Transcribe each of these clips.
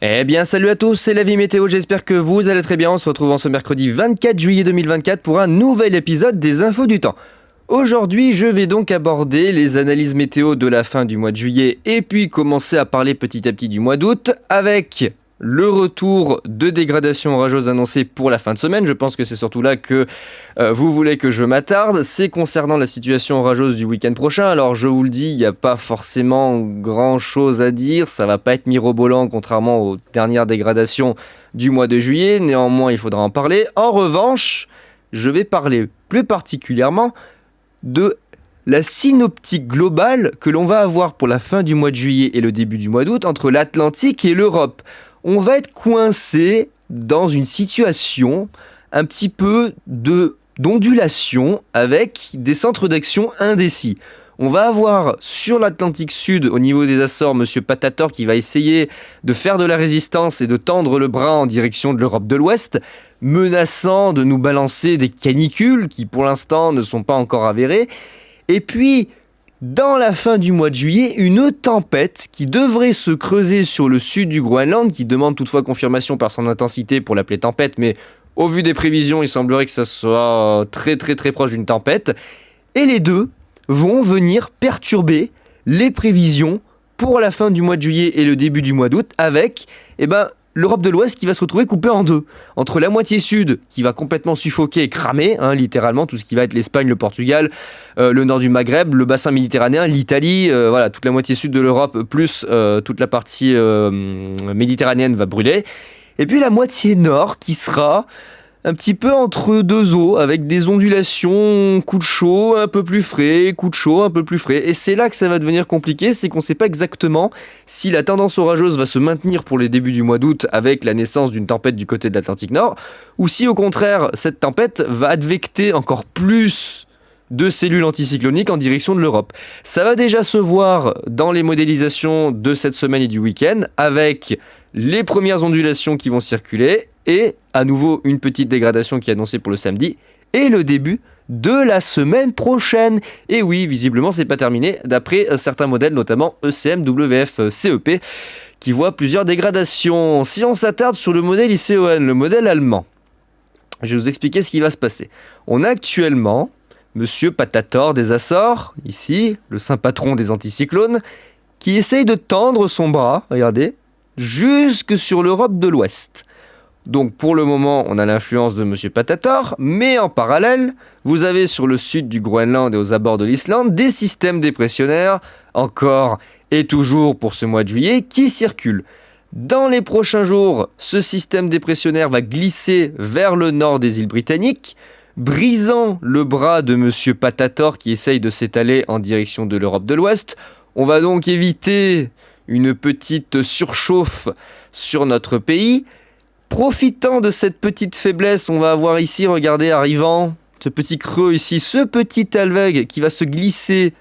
Eh bien, salut à tous, c'est la vie météo, j'espère que vous allez très bien. On se retrouve en ce mercredi 24 juillet 2024 pour un nouvel épisode des Infos du Temps. Aujourd'hui, je vais donc aborder les analyses météo de la fin du mois de juillet et puis commencer à parler petit à petit du mois d'août avec le retour de dégradation orageuse annoncée pour la fin de semaine. Je pense que c'est surtout là que vous voulez que je m'attarde. C'est concernant la situation orageuse du week-end prochain. Alors je vous le dis, il n'y a pas forcément grand chose à dire. Ça va pas être mirobolant contrairement aux dernières dégradations du mois de juillet. Néanmoins, il faudra en parler. En revanche, je vais parler plus particulièrement de la synoptique globale que l'on va avoir pour la fin du mois de juillet et le début du mois d'août entre l'Atlantique et l'Europe. On va être coincé dans une situation un petit peu d'ondulation avec des centres d'action indécis. On va avoir sur l'Atlantique Sud, au niveau des Açores, Monsieur Patator qui va essayer de faire de la résistance et de tendre le bras en direction de l'Europe de l'Ouest, menaçant de nous balancer des canicules qui pour l'instant ne sont pas encore avérées. Et puis, dans la fin du mois de juillet, une tempête qui devrait se creuser sur le sud du Groenland, qui demande toutefois confirmation par son intensité pour l'appeler tempête, mais au vu des prévisions, il semblerait que ça soit très proche d'une tempête. Et les deux vont venir perturber les prévisions pour la fin du mois de juillet et le début du mois d'août avec, l'Europe de l'Ouest qui va se retrouver coupée en deux. Entre la moitié sud qui va complètement suffoquer et cramer, littéralement, tout ce qui va être l'Espagne, le Portugal, le nord du Maghreb, le bassin méditerranéen, l'Italie, toute la moitié sud de l'Europe, plus toute la partie méditerranéenne va brûler. Et puis la moitié nord qui sera un petit peu entre deux eaux, avec des ondulations, coup de chaud, un peu plus frais, coup de chaud, un peu plus frais. Et c'est là que ça va devenir compliqué, c'est qu'on ne sait pas exactement si la tendance orageuse va se maintenir pour les débuts du mois d'août avec la naissance d'une tempête du côté de l'Atlantique Nord, ou si au contraire, cette tempête va advecter encore plus de cellules anticycloniques en direction de l'Europe. Ça va déjà se voir dans les modélisations de cette semaine et du week-end, avec les premières ondulations qui vont circuler, et à nouveau une petite dégradation qui est annoncée pour le samedi, et le début de la semaine prochaine. Et oui, visiblement c'est pas terminé, d'après certains modèles, notamment ECM, WF, CEP, qui voient plusieurs dégradations. Si on s'attarde sur le modèle ICON, le modèle allemand, je vais vous expliquer ce qui va se passer. On a actuellement Monsieur Patator des Açores, ici, le saint patron des anticyclones, qui essaye de tendre son bras, regardez, jusque sur l'Europe de l'Ouest. Donc pour le moment, on a l'influence de Monsieur Patator, mais en parallèle, vous avez sur le sud du Groenland et aux abords de l'Islande des systèmes dépressionnaires, encore et toujours pour ce mois de juillet, qui circulent. Dans les prochains jours, ce système dépressionnaire va glisser vers le nord des îles britanniques, brisant le bras de Monsieur Patator qui essaye de s'étaler en direction de l'Europe de l'Ouest. On va donc éviter une petite surchauffe sur notre pays. Profitant de cette petite faiblesse, on va avoir ici, regardez, arrivant, ce petit creux ici, ce petit talweg qui va se glisser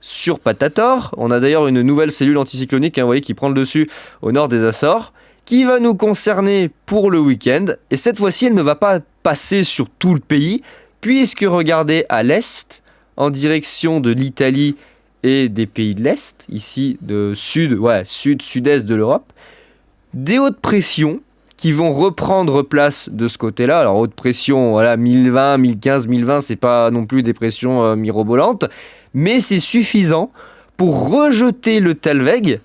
sur Patator. On a d'ailleurs une nouvelle cellule anticyclonique, vous voyez, qui prend le dessus au nord des Açores, qui va nous concerner pour le week-end. Et cette fois-ci, elle ne va pas passer sur tout le pays, puisque regardez à l'est, en direction de l'Italie et des pays de l'Est, ici de sud-est de l'Europe, des hautes pressions qui vont reprendre place de ce côté-là. Alors haute pression, 1020, 1015, 1020, c'est pas non plus des pressions mirobolantes, mais c'est suffisant pour rejeter le talweg,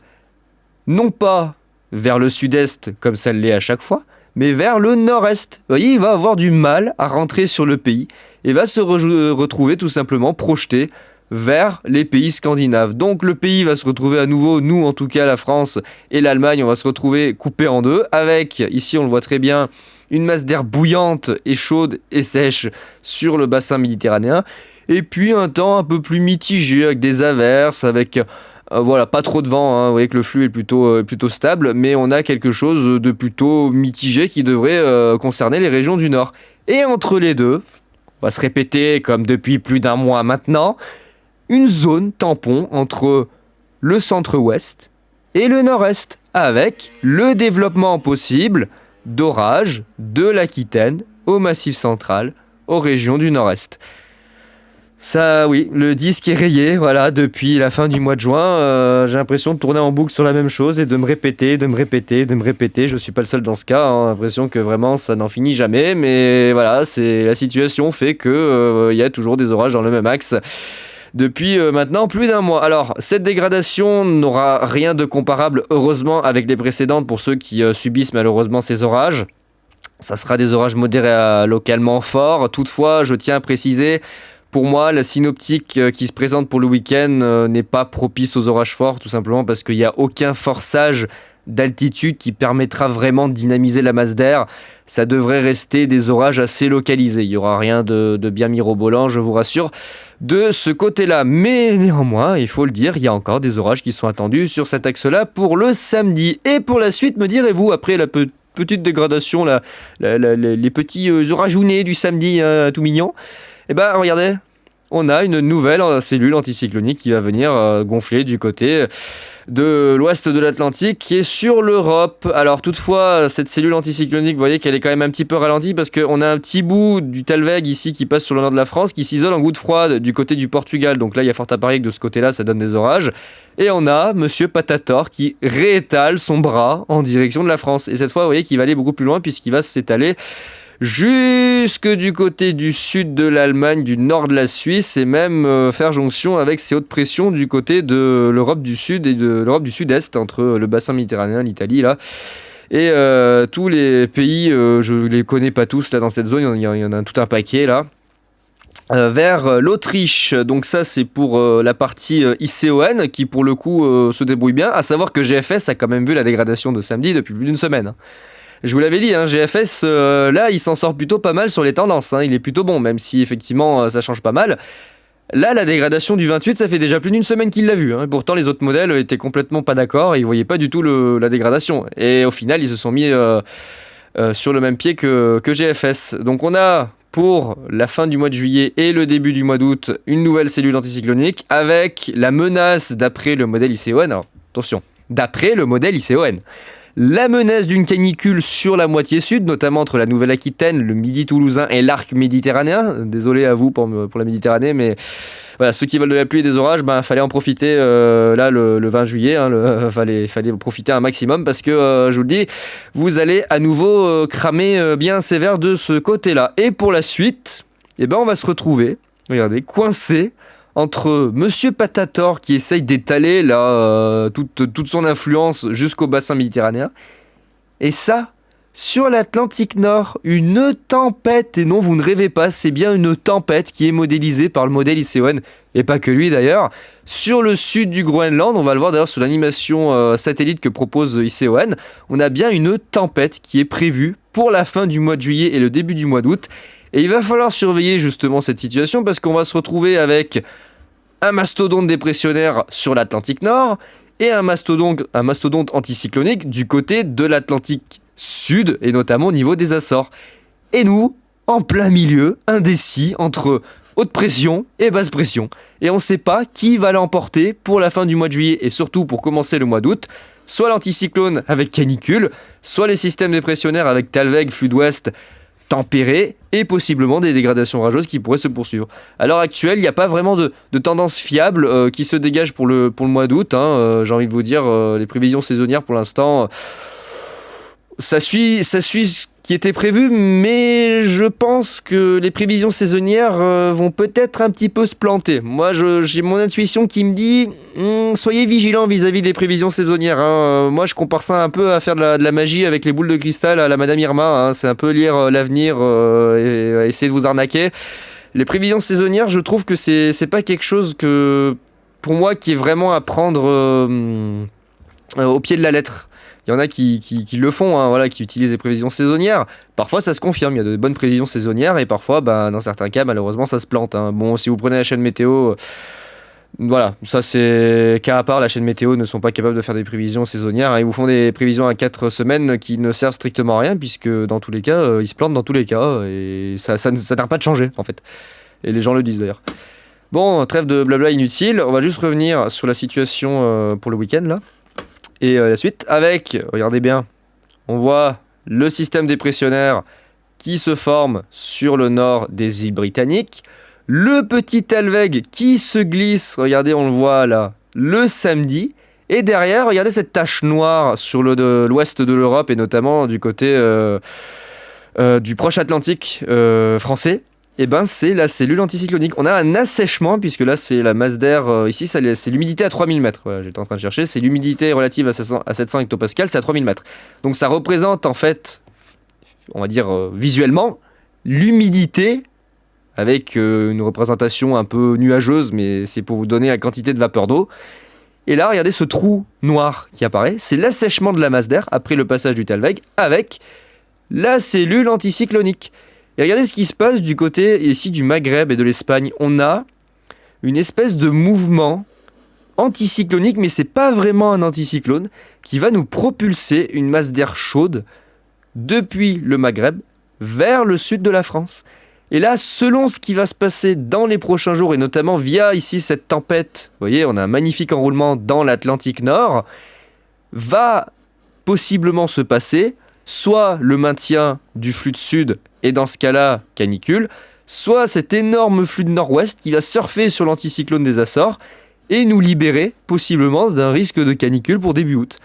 non pas vers le sud-est comme ça l'est à chaque fois, mais vers le nord-est. Vous voyez, il va avoir du mal à rentrer sur le pays et va se retrouver tout simplement projeté vers les pays scandinaves. Donc le pays va se retrouver à nouveau, nous en tout cas la France et l'Allemagne, on va se retrouver coupés en deux, avec, ici on le voit très bien, une masse d'air bouillante et chaude et sèche sur le bassin méditerranéen, et puis un temps un peu plus mitigé, avec des averses, avec pas trop de vent, vous voyez que le flux est plutôt stable, mais on a quelque chose de plutôt mitigé qui devrait concerner les régions du nord. Et entre les deux, on va se répéter comme depuis plus d'un mois maintenant, une zone tampon entre le centre-ouest et le nord-est, avec le développement possible d'orages de l'Aquitaine au Massif central, aux régions du nord-est. Ça, oui, le disque est rayé, voilà, depuis la fin du mois de juin. J'ai l'impression de tourner en boucle sur la même chose et de me répéter, de me répéter, de me répéter. Je suis pas le seul dans ce cas, hein. J'ai l'impression que vraiment ça n'en finit jamais. Mais voilà, c'est la situation fait que y a toujours des orages dans le même axe depuis maintenant plus d'un mois. Alors, cette dégradation n'aura rien de comparable, heureusement, avec les précédentes pour ceux qui subissent malheureusement ces orages. Ça sera des orages modérés à localement forts. Toutefois, je tiens à préciser, pour moi, la synoptique qui se présente pour le week-end n'est pas propice aux orages forts, tout simplement parce qu'il n'y a aucun forçage d'altitude qui permettra vraiment de dynamiser la masse d'air. Ça devrait rester des orages assez localisés. Il n'y aura rien de bien mirobolant, je vous rassure, de ce côté-là. Mais néanmoins, il faut le dire, il y a encore des orages qui sont attendus sur cet axe-là pour le samedi. Et pour la suite, me direz-vous, après la petite dégradation, les petits orageounets du samedi tout mignon, eh ben regardez, on a une nouvelle cellule anticyclonique qui va venir gonfler du côté de l'ouest de l'Atlantique qui est sur l'Europe. Alors toutefois, cette cellule anticyclonique, vous voyez qu'elle est quand même un petit peu ralentie parce qu'on a un petit bout du Talweg ici qui passe sur le nord de la France qui s'isole en goutte froide du côté du Portugal. Donc là, il y a fort à parier que de ce côté-là, ça donne des orages. Et on a Monsieur Patator qui réétale son bras en direction de la France. Et cette fois, vous voyez qu'il va aller beaucoup plus loin puisqu'il va s'étaler jusque du côté du sud de l'Allemagne, du nord de la Suisse et même faire jonction avec ces hautes pressions du côté de l'Europe du Sud et de l'Europe du Sud-Est, entre le bassin méditerranéen, l'Italie là. Et tous les pays, je les connais pas tous là dans cette zone, il y en a tout un paquet là. Vers l'Autriche, donc ça c'est pour la partie ICON qui pour le coup se débrouille bien, à savoir que GFS a quand même vu la dégradation de samedi depuis plus d'une semaine. Je vous l'avais dit, hein, GFS, là, il s'en sort plutôt pas mal sur les tendances. Hein, il est plutôt bon, même si effectivement ça change pas mal. Là, la dégradation du 28, ça fait déjà plus d'une semaine qu'il l'a vu. Hein, et pourtant, les autres modèles étaient complètement pas d'accord et ils voyaient pas du tout la dégradation. Et au final, ils se sont mis sur le même pied que GFS. Donc on a, pour la fin du mois de juillet et le début du mois d'août, une nouvelle cellule anticyclonique avec la menace d'après le modèle ICON. Alors, attention, d'après le modèle ICON. La menace d'une canicule sur la moitié sud, notamment entre la Nouvelle-Aquitaine, le Midi toulousain et l'arc méditerranéen. Désolé à vous pour la Méditerranée, mais voilà, ceux qui veulent de la pluie et des orages, fallait en profiter là le 20 juillet. Hein, fallait profiter un maximum parce que, je vous le dis, vous allez à nouveau cramer bien sévère de ce côté-là. Et pour la suite, on va se retrouver, regardez, coincé entre Monsieur Patator qui essaye d'étaler là, toute son influence jusqu'au bassin méditerranéen, et ça, sur l'Atlantique Nord, une tempête, et non vous ne rêvez pas, c'est bien une tempête qui est modélisée par le modèle ICON, et pas que lui d'ailleurs, sur le sud du Groenland, on va le voir d'ailleurs sur l'animation satellite que propose ICON, on a bien une tempête qui est prévue pour la fin du mois de juillet et le début du mois d'août, et il va falloir surveiller justement cette situation parce qu'on va se retrouver avec un mastodonte dépressionnaire sur l'Atlantique Nord et un mastodonte anticyclonique du côté de l'Atlantique Sud et notamment au niveau des Açores. Et nous, en plein milieu, indécis entre haute pression et basse pression. Et on ne sait pas qui va l'emporter pour la fin du mois de juillet et surtout pour commencer le mois d'août. Soit l'anticyclone avec canicule, soit les systèmes dépressionnaires avec Talweg, flux d'ouest tempéré et possiblement des dégradations orageuses qui pourraient se poursuivre. À l'heure actuelle, il n'y a pas vraiment de tendance fiable qui se dégage pour le mois d'août. Hein. J'ai envie de vous dire, les prévisions saisonnières pour l'instant, ça suit ce qui était prévu, mais je pense que les prévisions saisonnières vont peut-être un petit peu se planter. Moi, j'ai mon intuition qui me dit soyez vigilants vis-à-vis des prévisions saisonnières. Hein. Moi, je compare ça un peu à faire de la magie avec les boules de cristal à la Madame Irma. Hein. C'est un peu lire l'avenir et essayer de vous arnaquer. Les prévisions saisonnières, je trouve que c'est pas quelque chose que, pour moi, qui est vraiment à prendre au pied de la lettre. Il y en a qui le font, hein, voilà, qui utilisent les prévisions saisonnières. Parfois, ça se confirme, il y a de bonnes prévisions saisonnières et parfois, dans certains cas, malheureusement, ça se plante. Hein. Bon, si vous prenez la chaîne météo, voilà, ça c'est cas à part. La chaîne météo ne sont pas capables de faire des prévisions saisonnières. Hein. Ils vous font des prévisions à 4 semaines qui ne servent strictement à rien puisque dans tous les cas, ils se plantent dans tous les cas et ça n'arrête pas de changer, en fait. Et les gens le disent d'ailleurs. Bon, trêve de blabla inutile, on va juste revenir sur la situation pour le week-end là. Et la suite avec, regardez bien, on voit le système dépressionnaire qui se forme sur le nord des îles britanniques. Le petit Talweg qui se glisse, regardez, on le voit là, le samedi. Et derrière, regardez cette tache noire sur l'ouest de l'Europe et notamment du côté du proche Atlantique français. Et ben c'est la cellule anticyclonique. On a un assèchement puisque là c'est la masse d'air, ici c'est l'humidité à 3000 mètres. Voilà, j'étais en train de chercher, c'est l'humidité relative à 700 hectopascales, c'est à 3000 mètres. Donc ça représente en fait, on va dire visuellement, l'humidité avec une représentation un peu nuageuse, mais c'est pour vous donner la quantité de vapeur d'eau. Et là, regardez ce trou noir qui apparaît, c'est l'assèchement de la masse d'air après le passage du Talweg avec la cellule anticyclonique. Et regardez ce qui se passe du côté ici du Maghreb et de l'Espagne. On a une espèce de mouvement anticyclonique, mais c'est pas vraiment un anticyclone, qui va nous propulser une masse d'air chaude depuis le Maghreb vers le sud de la France. Et là, selon ce qui va se passer dans les prochains jours, et notamment via ici cette tempête, vous voyez, on a un magnifique enroulement dans l'Atlantique Nord, va possiblement se passer soit le maintien du flux de sud, et dans ce cas-là, canicule, soit cet énorme flux de nord-ouest qui va surfer sur l'anticyclone des Açores et nous libérer possiblement d'un risque de canicule pour début août.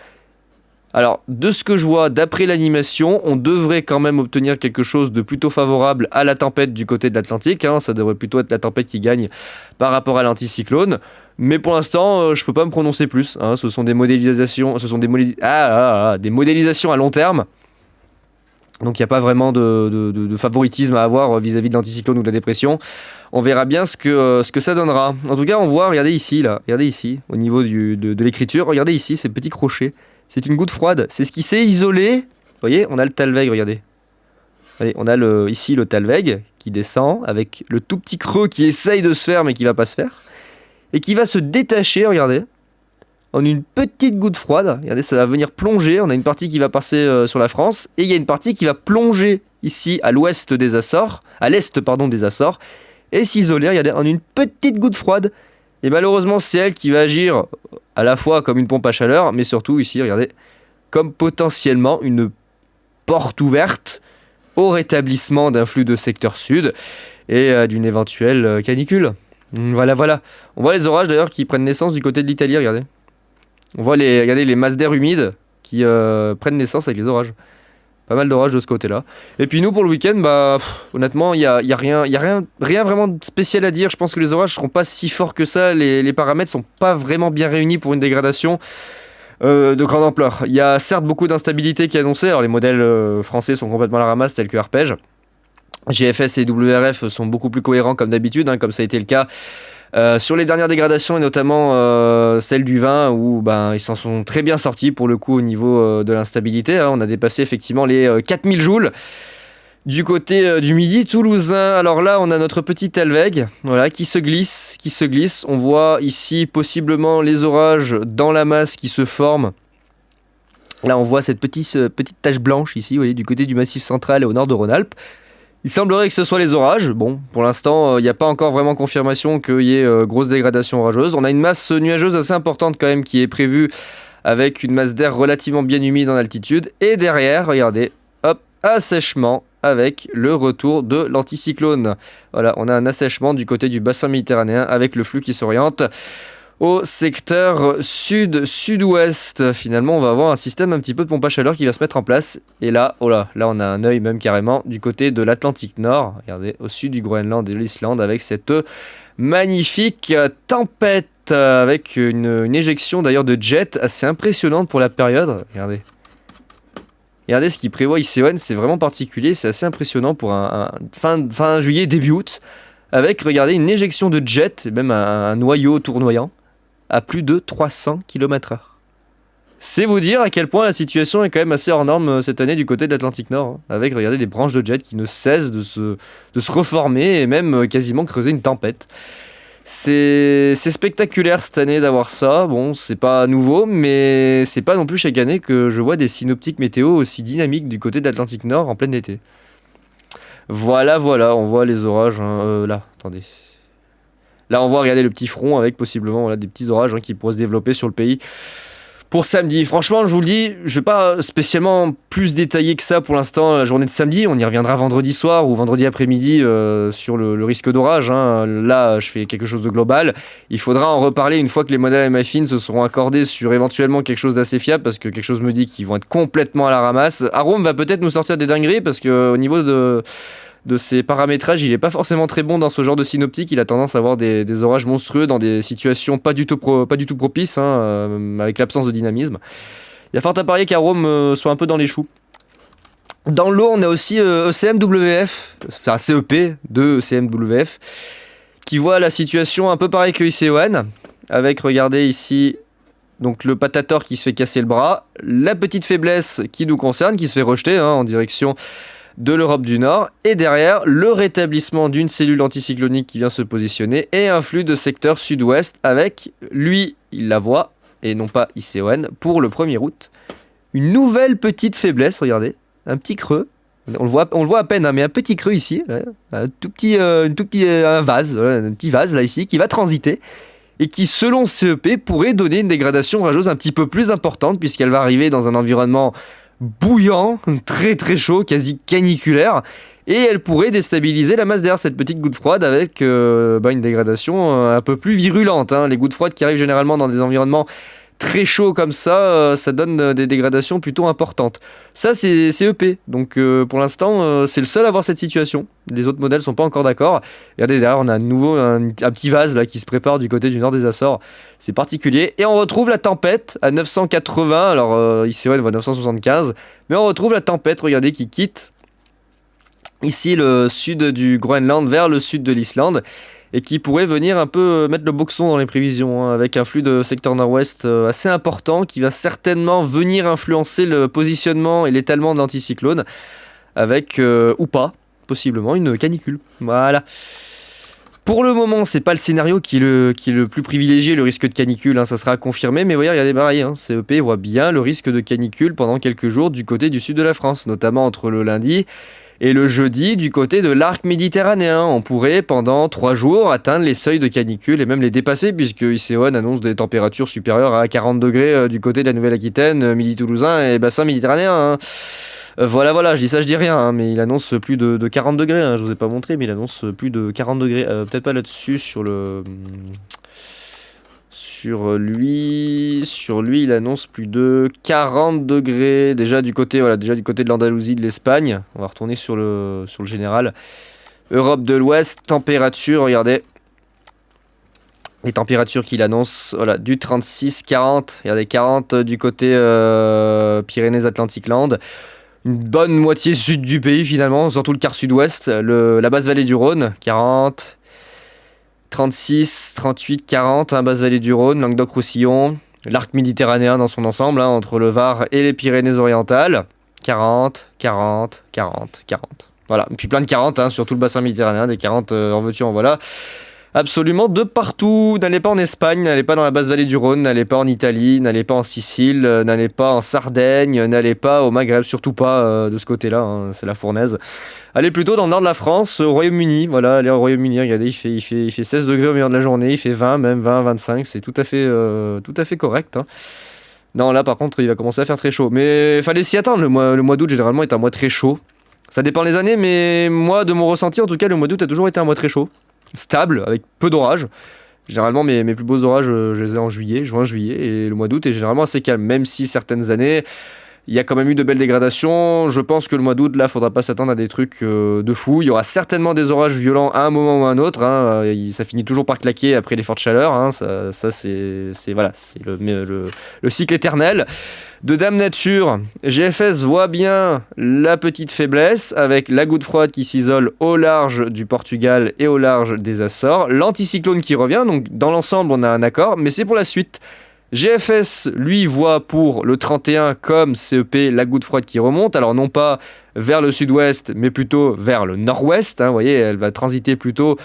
Alors, de ce que je vois, d'après l'animation, on devrait quand même obtenir quelque chose de plutôt favorable à la tempête du côté de l'Atlantique. Ça devrait plutôt être la tempête qui gagne par rapport à l'anticyclone. Mais pour l'instant, je ne peux pas me prononcer plus. Ce sont des modélisations, des modélisations à long terme. Donc il n'y a pas vraiment de favoritisme à avoir vis-à-vis de l'anticyclone ou de la dépression. On verra bien ce que ça donnera. En tout cas, on voit, regardez ici, au niveau de l'écriture, regardez ici, ces petits crochets. C'est une goutte froide, c'est ce qui s'est isolé. Vous voyez, on a le Talweg, regardez. Allez, on a ici le Talweg qui descend avec le tout petit creux qui essaye de se faire mais qui ne va pas se faire. Et qui va se détacher, regardez, en une petite goutte froide. Regardez, ça va venir plonger. On a une partie qui va passer sur la France et il y a une partie qui va plonger ici à l'ouest des Açores, à l'est pardon des Açores, et s'isoler, regardez, en une petite goutte froide. Et malheureusement, c'est elle qui va agir à la fois comme une pompe à chaleur, mais surtout ici, regardez, comme potentiellement une porte ouverte au rétablissement d'un flux de secteur sud et d'une éventuelle canicule. Voilà. On voit les orages d'ailleurs qui prennent naissance du côté de l'Italie, regardez. On voit les masses d'air humides qui prennent naissance avec les orages. Pas mal d'orages de ce côté-là. Et puis nous, pour le week-end, honnêtement, il y a rien vraiment de spécial à dire. Je pense que les orages ne seront pas si forts que ça. Les paramètres ne sont pas vraiment bien réunis pour une dégradation de grande ampleur. Il y a certes beaucoup d'instabilité qui est annoncée. Alors les modèles français sont complètement à la ramasse, tels que Arpège. GFS et WRF sont beaucoup plus cohérents comme d'habitude, comme ça a été le cas sur les dernières dégradations et notamment celle du vin où ils s'en sont très bien sortis pour le coup au niveau de l'instabilité. On a dépassé effectivement les 4000 joules du côté du midi toulousain. Alors là on a notre petit Talweg qui se glisse. On voit ici possiblement les orages dans la masse qui se forment. Là on voit cette petite tache blanche ici, vous voyez, du côté du Massif central et au nord de Rhône-Alpes. Il semblerait que ce soit les orages. Bon, pour l'instant, il n'y a pas encore vraiment confirmation qu'il y ait grosse dégradation orageuse. On a une masse nuageuse assez importante quand même qui est prévue avec une masse d'air relativement bien humide en altitude. Et derrière, regardez, hop, assèchement avec le retour de l'anticyclone. Voilà, on a un assèchement du côté du bassin méditerranéen avec le flux qui s'oriente au secteur sud-sud-ouest. Finalement, on va avoir un système un petit peu de pompe à chaleur qui va se mettre en place. Et là, là on a un œil même carrément du côté de l'Atlantique Nord. Regardez, au sud du Groenland et de l'Islande avec cette magnifique tempête avec une éjection d'ailleurs de jet assez impressionnante pour la période. Regardez ce qu'il prévoit ICON, c'est vraiment particulier, c'est assez impressionnant pour un fin juillet, début août. Avec, regardez, une éjection de jet, même un noyau tournoyant, à plus de 300 km/h. C'est vous dire à quel point la situation est quand même assez hors norme cette année du côté de l'Atlantique Nord, avec, regardez, des branches de jet qui ne cessent de se reformer et même quasiment creuser une tempête. C'est spectaculaire cette année d'avoir ça. Bon, c'est pas nouveau, mais c'est pas non plus chaque année que je vois des synoptiques météo aussi dynamiques du côté de l'Atlantique Nord en plein été. Voilà, on voit les orages. Là, attendez. Là, on voit, regardez, le petit front avec possiblement des petits orages qui pourraient se développer sur le pays pour samedi. Franchement, je vous le dis, je vais pas spécialement plus détailler que ça pour l'instant la journée de samedi. On y reviendra vendredi soir ou vendredi après-midi sur le risque d'orage. Hein. Là, je fais quelque chose de global. Il faudra en reparler une fois que les modèles MFIN se seront accordés sur éventuellement quelque chose d'assez fiable, parce que quelque chose me dit qu'ils vont être complètement à la ramasse. Arome va peut-être nous sortir des dingueries, parce qu'au niveau de ses paramétrages, il est pas forcément très bon dans ce genre de synoptique. Il a tendance à avoir des orages monstrueux dans des situations pas du tout propices, avec l'absence de dynamisme. Il y a fort à parier qu'Arome soit un peu dans les choux. Dans l'eau, on a aussi ECMWF, enfin CEP de ECMWF, qui voit la situation un peu pareil que ICON, avec, regardez ici, donc le Patator qui se fait casser le bras, la petite faiblesse qui nous concerne, qui se fait rejeter en direction de l'Europe du Nord, et derrière le rétablissement d'une cellule anticyclonique qui vient se positionner et un flux de secteur sud-ouest avec, lui, il la voit, et non pas ICON, pour le 1er août. Une nouvelle petite faiblesse, regardez, un petit creux, on le voit à peine, mais un petit creux ici, un petit vase, un petit vase là ici, qui va transiter, et qui, selon CEP, pourrait donner une dégradation orageuse un petit peu plus importante, puisqu'elle va arriver dans un environnement bouillant, très très chaud, quasi caniculaire, et elle pourrait déstabiliser la masse d'air, cette petite goutte froide, avec une dégradation un peu plus virulente. Les gouttes froides qui arrivent généralement dans des environnements très chauds comme ça, ça donne des dégradations plutôt importantes. Ça, c'est CEP, donc pour l'instant, c'est le seul à avoir cette situation. Les autres modèles sont pas encore d'accord. Regardez, derrière, on a à nouveau un petit vase là, qui se prépare du côté du nord des Açores. C'est particulier. Et on retrouve la tempête à 980. Alors, ici, on voit 975. Mais on retrouve la tempête, regardez, qui quitte ici le sud du Groenland vers le sud de l'Islande. Et qui pourrait venir un peu mettre le boxon dans les prévisions, avec un flux de secteur nord-ouest assez important, qui va certainement venir influencer le positionnement et l'étalement de l'anticyclone, avec, ou pas, possiblement, une canicule. Voilà. Pour le moment, c'est pas le scénario qui est le plus privilégié, le risque de canicule, ça sera confirmé, mais voyez, regardez pareil, CEP voit bien le risque de canicule pendant quelques jours du côté du sud de la France, notamment entre le lundi et le jeudi du côté de l'arc méditerranéen. On pourrait pendant 3 jours atteindre les seuils de canicule et même les dépasser, puisque ICON annonce des températures supérieures à 40 degrés du côté de la Nouvelle-Aquitaine, Midi-Toulousain et bassin méditerranéen. Voilà, je dis ça, je dis rien, mais il annonce plus de 40 degrés, je vous ai pas montré, mais il annonce plus de 40 degrés, peut-être pas là-dessus, sur lui, il annonce plus de 40 degrés, déjà du côté de l'Andalousie, de l'Espagne. On va retourner sur le général. Europe de l'Ouest, température, regardez. Les températures qu'il annonce, du 36-40, regardez, 40 du côté Pyrénées-Atlantique-Land. Une bonne moitié sud du pays finalement, surtout le quart sud-ouest, la basse vallée du Rhône, 40, 36, 38, 40, basse vallée du Rhône, Languedoc-Roussillon, l'arc méditerranéen dans son ensemble, entre le Var et les Pyrénées-Orientales, 40, 40, 40, 40. Voilà, et puis plein de 40, sur tout le bassin méditerranéen, des 40 en veux-tu, en voilà. Absolument de partout. N'allez pas en Espagne, n'allez pas dans la basse vallée du Rhône, n'allez pas en Italie, n'allez pas en Sicile, n'allez pas en Sardaigne, n'allez pas au Maghreb, surtout pas de ce côté-là, c'est la fournaise. Allez plutôt dans le nord de la France, au Royaume-Uni, voilà, allez au Royaume-Uni, regardez, il fait 16 degrés au milieu de la journée, il fait 20, même 20, 25, c'est tout à fait correct. Non, là par contre, il va commencer à faire très chaud, mais il fallait s'y attendre, le mois d'août généralement est un mois très chaud. Ça dépend les années, mais moi, de mon ressenti, en tout cas, le mois d'août a toujours été un mois très chaud. Stable, avec peu d'orages. Généralement, mes plus beaux orages, je les ai en juin, juillet, et le mois d'août est généralement assez calme, même si certaines années, il y a quand même eu de belles dégradations. Je pense que le mois d'août, là, faudra pas s'attendre à des trucs de fou. Il y aura certainement des orages violents à un moment ou à un autre. Ça finit toujours par claquer après les fortes chaleurs. Ça c'est le cycle éternel. De Dame Nature, GFS voit bien la petite faiblesse avec la goutte froide qui s'isole au large du Portugal et au large des Açores. L'anticyclone qui revient, donc dans l'ensemble on a un accord, mais c'est pour la suite. GFS, lui, voit pour le 31 comme CEP la goutte froide qui remonte, alors non pas vers le sud-ouest, mais plutôt vers le nord-ouest. Vous voyez, elle va transiter plutôt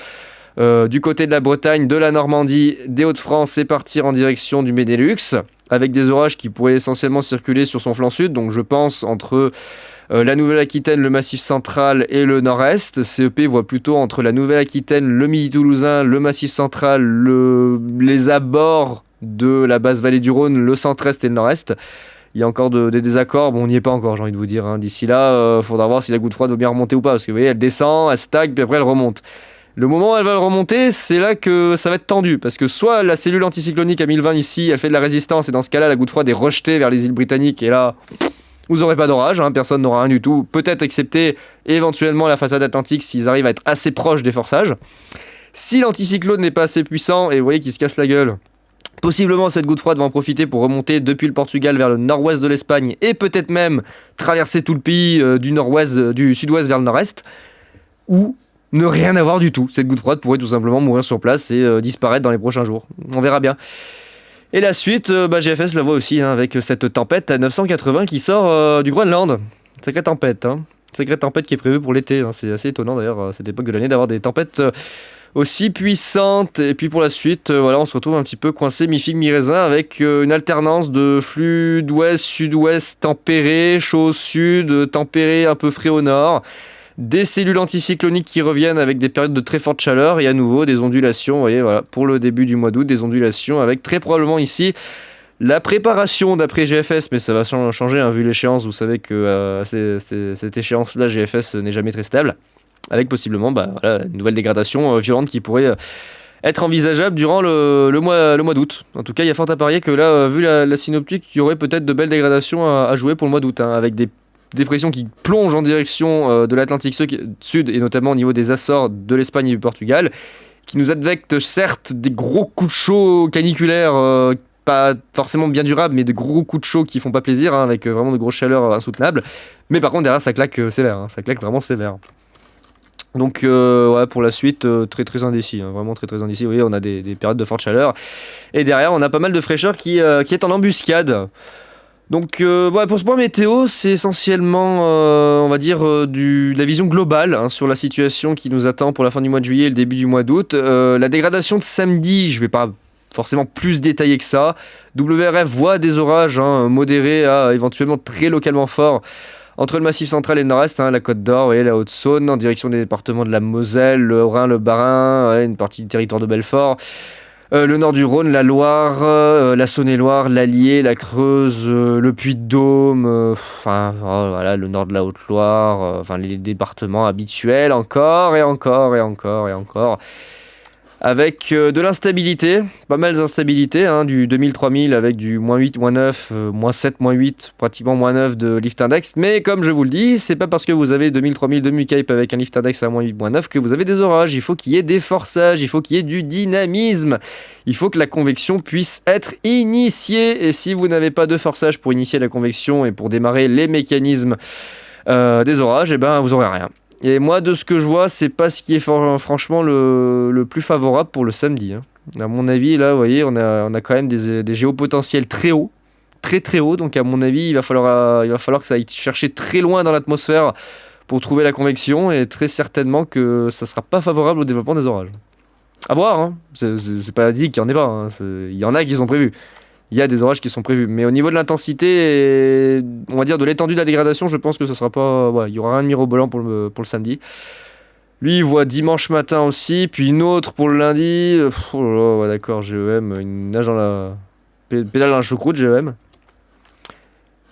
du côté de la Bretagne, de la Normandie, des Hauts-de-France et partir en direction du Benelux, avec des orages qui pourraient essentiellement circuler sur son flanc sud. Donc je pense entre la Nouvelle-Aquitaine, le Massif central et le nord-est. CEP voit plutôt entre la Nouvelle-Aquitaine, le Midi-Toulousain, le Massif central, les abords de la basse vallée du Rhône, le centre-est et le nord-est. Il y a encore des désaccords, bon on n'y est pas encore, j'ai envie de vous dire, hein. D'ici là, faudra voir si la goutte froide va bien remonter ou pas, parce que vous voyez, elle descend, elle stagne, puis après elle remonte. Le moment où elle va remonter, c'est là que ça va être tendu, parce que soit la cellule anticyclonique à 1020 ici, elle fait de la résistance, et dans ce cas-là, la goutte froide est rejetée vers les îles britanniques, et là, vous n'aurez pas d'orage, hein, personne n'aura rien du tout, peut-être excepté éventuellement la façade atlantique s'ils arrivent à être assez proches des forçages. Si l'anticyclone n'est pas assez puissant, et vous voyez qu'il se casse la gueule, possiblement cette goutte froide va en profiter pour remonter depuis le Portugal vers le nord-ouest de l'Espagne, et peut-être même traverser tout le pays du sud-ouest vers le nord-est, ou ne rien avoir du tout. Cette goutte froide pourrait tout simplement mourir sur place et disparaître dans les prochains jours. On verra bien. Et la suite, GFS la voit aussi, hein, avec cette tempête à 980 qui sort du Groenland. Sacrée tempête, hein. Sacrée tempête qui est prévue pour l'été. Hein. C'est assez étonnant d'ailleurs à cette époque de l'année d'avoir des tempêtes aussi puissantes. Et puis pour la suite, voilà, on se retrouve un petit peu coincé mi-figue mi-raisin avec une alternance de flux d'ouest, sud-ouest tempéré, chaud au sud, tempéré un peu frais au nord. Des cellules anticycloniques qui reviennent avec des périodes de très forte chaleur et à nouveau des ondulations, vous voyez, voilà, pour le début du mois d'août, des ondulations avec très probablement ici la préparation d'après GFS, mais ça va changer, hein, vu l'échéance, vous savez que cette échéance-là, GFS n'est jamais très stable, avec possiblement voilà, une nouvelle dégradation violente qui pourrait être envisageable durant le mois d'août. En tout cas, il y a fort à parier que là, vu la synoptique, il y aurait peut-être de belles dégradations à jouer pour le mois d'août, hein, avec des dépression qui plonge en direction de l'Atlantique Sud et notamment au niveau des Açores, de l'Espagne et du Portugal, qui nous advectent certes des gros coups de chaud caniculaires, pas forcément bien durables, mais de gros coups de chaud qui font pas plaisir, hein, avec vraiment de grosses chaleurs insoutenables. Mais par contre derrière ça claque sévère, hein, ça claque vraiment sévère. Donc ouais, pour la suite, très très indécis, hein, vraiment très très indécis. Vous voyez, on a des périodes de forte chaleur et derrière on a pas mal de fraîcheur qui est en embuscade. Donc pour ce point météo, c'est essentiellement, on va dire, de la vision globale, hein, sur la situation qui nous attend pour la fin du mois de juillet et le début du mois d'août. La dégradation de samedi, je ne vais pas forcément plus détailler que ça. WRF voit des orages, hein, modérés à éventuellement très localement forts entre le Massif central et le nord-est, hein, la Côte d'Or, et la Haute-Saône, en direction des départements de la Moselle, le Rhin, le Bas-Rhin, ouais, une partie du territoire de Belfort. Le nord du Rhône, la Loire, la Saône-et-Loire, l'Allier, la Creuse, le Puy-de-Dôme, voilà, le nord de la Haute-Loire, les départements habituels, encore et encore et encore et encore. Avec de l'instabilité, pas mal d'instabilité, hein, du 2000-3000 avec du -8, -9, -7, -8, pratiquement -9 de lift index. Mais comme je vous le dis, c'est pas parce que vous avez 2000-3000 de Mu-Cape avec un lift index à -8, -9 que vous avez des orages. Il faut qu'il y ait des forçages, il faut qu'il y ait du dynamisme. Il faut que la convection puisse être initiée. Et si vous n'avez pas de forçage pour initier la convection et pour démarrer les mécanismes des orages, eh ben vous aurez rien. Et moi, de ce que je vois, c'est pas ce qui est franchement le plus favorable pour le samedi, hein. À mon avis, là, vous voyez, on a quand même des géopotentiels très hauts, très très hauts. Donc, à mon avis, il va falloir que ça aille chercher très loin dans l'atmosphère pour trouver la convection. Et très certainement que ça sera pas favorable au développement des orages. À voir, hein. C'est pas dit qu'il y en ait pas, hein. Il y en a qui sont prévus. Il y a des orages qui sont prévus. Mais au niveau de l'intensité et, on va dire, de l'étendue de la dégradation, je pense que ce sera pas... Ouais, il y aura rien de mirobolant pour le samedi. Lui, il voit dimanche matin aussi, puis une autre pour le lundi. Oh là là, ouais, d'accord, GEM, une nage dans la... pédale dans la choucroute, GEM.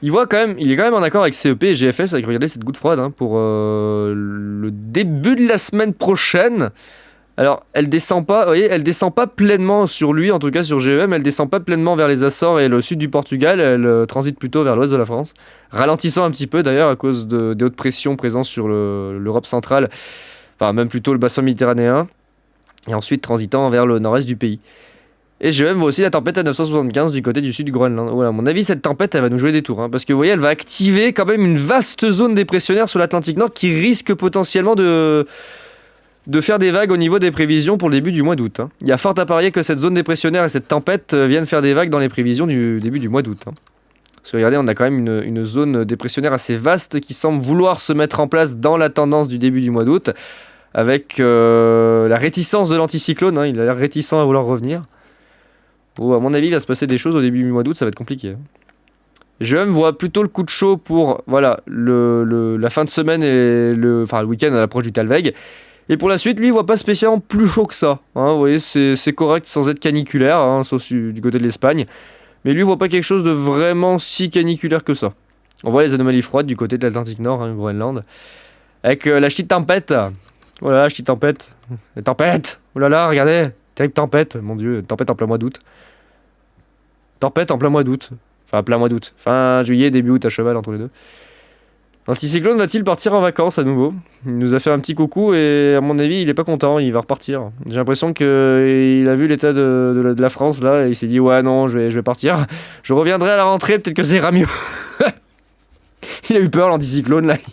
Il est quand même en accord avec CEP et GFS, avec, regardez, cette goutte froide, hein, pour le début de la semaine prochaine. Alors, elle descend pas, vous voyez, elle descend pas pleinement sur lui, en tout cas sur GEM, elle descend pas pleinement vers les Açores et le sud du Portugal, elle transite plutôt vers l'ouest de la France, ralentissant un petit peu d'ailleurs à cause des hautes pressions présentes sur l'Europe centrale, enfin même plutôt le bassin méditerranéen, et ensuite transitant vers le nord-est du pays. Et GEM voit aussi la tempête à 975 du côté du sud du Groenland. Voilà, à mon avis, cette tempête, elle va nous jouer des tours, hein, parce que vous voyez, elle va activer quand même une vaste zone dépressionnaire sur l'Atlantique Nord qui risque potentiellement de faire des vagues au niveau des prévisions pour le début du mois d'août, hein. Il y a fort à parier que cette zone dépressionnaire et cette tempête viennent faire des vagues dans les prévisions du début du mois d'août, hein. Parce que regardez, on a quand même une zone dépressionnaire assez vaste qui semble vouloir se mettre en place dans la tendance du début du mois d'août, avec la réticence de l'anticyclone, hein, il a l'air réticent à vouloir revenir. Bon, à mon avis, il va se passer des choses au début du mois d'août, ça va être compliqué, hein. Je me vois plutôt le coup de chaud pour voilà, la fin de semaine et le week-end à l'approche du Talweg. Et pour la suite, lui, il voit pas spécialement plus chaud que ça. Hein, vous voyez, c'est correct sans être caniculaire, hein, sauf du côté de l'Espagne. Mais lui, il voit pas quelque chose de vraiment si caniculaire que ça. On voit les anomalies froides du côté de l'Atlantique Nord, hein, Groenland. Avec la petite tempête. Oh là là, petite tempête. La tempête. Oh là là, regardez. Terrible tempête. Mon dieu, tempête en plein mois d'août. Tempête en plein mois d'août. Enfin, plein mois d'août. Fin juillet, début août à cheval entre les deux. L'anticyclone va-t-il partir en vacances à nouveau? Il nous a fait un petit coucou et à mon avis il est pas content, il va repartir. J'ai l'impression qu'il a vu l'état de la France là et il s'est dit ouais non je vais partir. Je reviendrai à la rentrée, peut-être que ça ira mieux. Il a eu peur l'anticyclone là. Il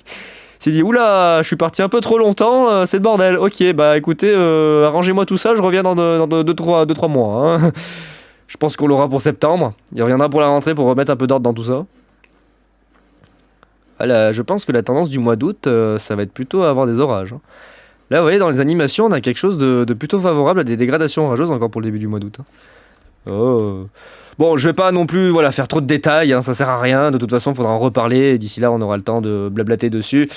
s'est dit oula je suis parti un peu trop longtemps, c'est le bordel. Ok bah écoutez arrangez-moi tout ça, je reviens dans 2-3 mois. Hein. Je pense qu'on l'aura pour septembre. Il reviendra pour la rentrée pour remettre un peu d'ordre dans tout ça. Voilà, je pense que la tendance du mois d'août, ça va être plutôt à avoir des orages. Hein. Là, vous voyez, dans les animations, on a quelque chose de plutôt favorable à des dégradations orageuses encore pour le début du mois d'août. Hein. Oh. Bon, je vais pas non plus faire trop de détails, hein, ça sert à rien. De toute façon, il faudra en reparler. D'ici là, on aura le temps de blablater dessus.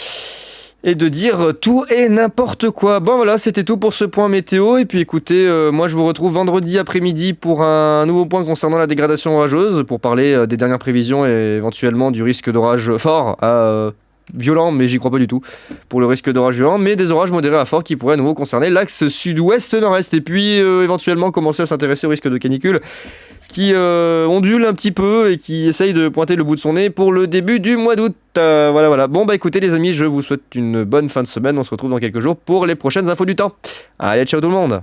Et de dire tout et n'importe quoi. Bon voilà, c'était tout pour ce point météo. Et puis écoutez, moi je vous retrouve vendredi après-midi pour un nouveau point concernant la dégradation orageuse, pour parler des dernières prévisions et éventuellement du risque d'orage fort à violent, mais j'y crois pas du tout, pour le risque d'orage violent, mais des orages modérés à forts qui pourraient à nouveau concerner l'axe sud-ouest-nord-est. Et puis éventuellement commencer à s'intéresser au risque de canicule qui ondule un petit peu et qui essaye de pointer le bout de son nez pour le début du mois d'août. Voilà. Bon bah écoutez les amis, je vous souhaite une bonne fin de semaine. On se retrouve dans quelques jours pour les prochaines infos du temps. Allez, ciao tout le monde.